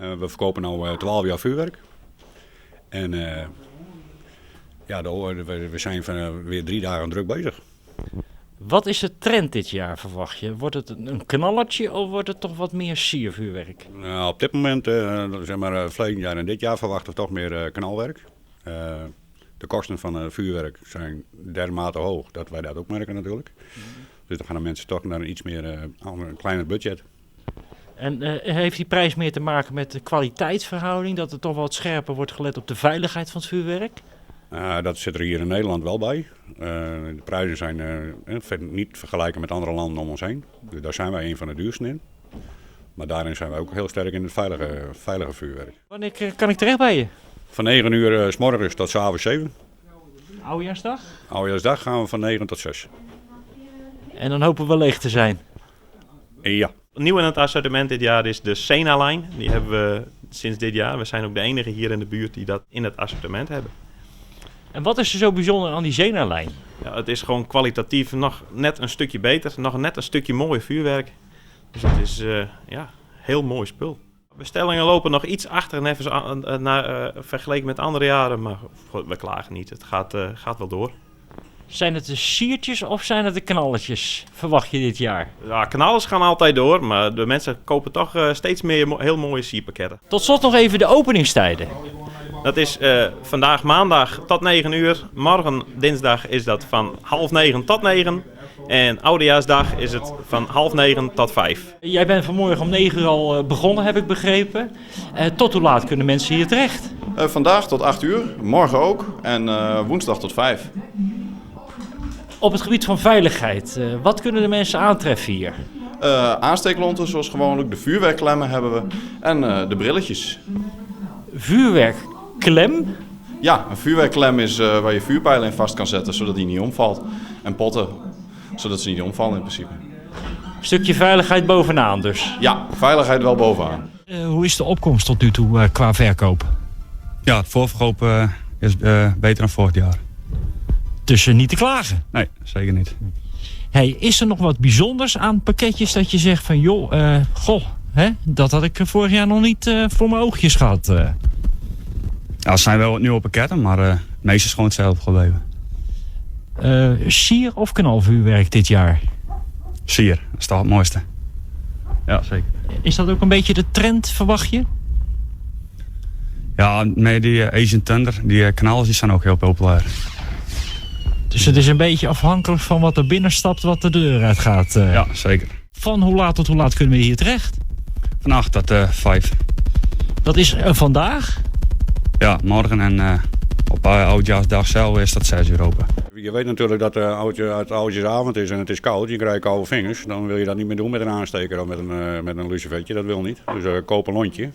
We verkopen nu 12 jaar vuurwerk. En we zijn weer 3 dagen druk bezig. Wat is de trend dit jaar, verwacht je? Wordt het een knallertje of wordt het toch wat meer siervuurwerk? Nou, op dit moment, verleden jaar en dit jaar verwachten we toch meer knalwerk. De kosten van vuurwerk zijn dermate hoog dat wij dat ook merken natuurlijk. Dus dan gaan de mensen toch naar een kleiner budget. En heeft die prijs meer te maken met de kwaliteitsverhouding? Dat er toch wat scherper wordt gelet op de veiligheid van het vuurwerk? Dat zit er hier in Nederland wel bij. De prijzen zijn niet vergelijken met andere landen om ons heen. Dus daar zijn wij een van de duursten in. Maar daarin zijn wij ook heel sterk in het veilige vuurwerk. Wanneer kan ik terecht bij je? Van 9 uur 's morgens tot 's avonds 7. Oudejaarsdag? Oudejaarsdag gaan we van 9 tot 6. En dan hopen we leeg te zijn. Ja. Nieuw in het assortiment dit jaar is de Sena-lijn. Die hebben we sinds dit jaar. We zijn ook de enige hier in de buurt die dat in het assortiment hebben. En wat is er zo bijzonder aan die Sena-lijn? Ja, het is gewoon kwalitatief nog net een stukje beter. Nog net een stukje mooier vuurwerk. Dus het is heel mooi spul. Bestellingen lopen nog iets achter vergeleken met andere jaren. Maar we klagen niet. Het gaat wel door. Zijn het de siertjes of zijn het de knalletjes, verwacht je dit jaar? Ja, knallers gaan altijd door. Maar de mensen kopen toch steeds meer heel mooie sierpakketten. Tot slot nog even de openingstijden. Dat is vandaag maandag tot 9 uur. Morgen dinsdag is dat van 8:30 tot 9. En oudejaarsdag is het van 8:30 tot 5. Jij bent vanmorgen om 9 uur al begonnen, heb ik begrepen. Tot hoe laat kunnen mensen hier terecht? Vandaag tot 8 uur, morgen ook en woensdag tot 5. Op het gebied van veiligheid, wat kunnen de mensen aantreffen hier? Aansteeklonten zoals gewoonlijk, de vuurwerkklemmen hebben we en de brilletjes. Vuurwerkklem? Ja, een vuurwerkklem is waar je vuurpijlen in vast kan zetten zodat die niet omvalt. En potten, zodat ze niet omvallen in principe. Stukje veiligheid bovenaan dus. Ja, veiligheid wel bovenaan. Hoe is de opkomst tot nu toe qua verkoop? Ja, het voorverkoop is beter dan vorig jaar. Dus niet te klagen. Nee, zeker niet. Hey, is er nog wat bijzonders aan pakketjes dat je zegt van joh, dat had ik vorig jaar nog niet voor mijn oogjes gehad. Ja, er zijn wel wat nieuwe pakketten, maar het meeste is gewoon hetzelfde gebleven. Sier of knalvuurwerk dit jaar? Sier, dat is toch het mooiste. Ja, zeker. Is dat ook een beetje de trend, verwacht je? Ja, nee, die Asian Thunder, die knallers, die zijn ook heel populair. Dus het is een beetje afhankelijk van wat er binnen stapt, wat de deur uit gaat. Ja, zeker. Van hoe laat tot hoe laat kunnen we hier terecht? Van 8 tot 5. Dat is vandaag? Ja, morgen en op oudjaarsdag zelf is dat 6 uur open. Je weet natuurlijk dat het oudjaarsavond is en het is koud. Je krijgt koude vingers. Dan wil je dat niet meer doen met een aansteker of met een lucifertje. Dat wil niet. Dus koop een lontje.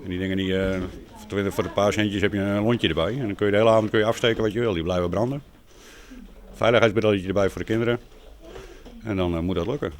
En die dingen voor een paar centjes heb je een lontje erbij. En dan kun je de hele avond afsteken wat je wil. Die blijven branden. Veiligheidsbrilletje erbij voor de kinderen. En dan moet dat lukken.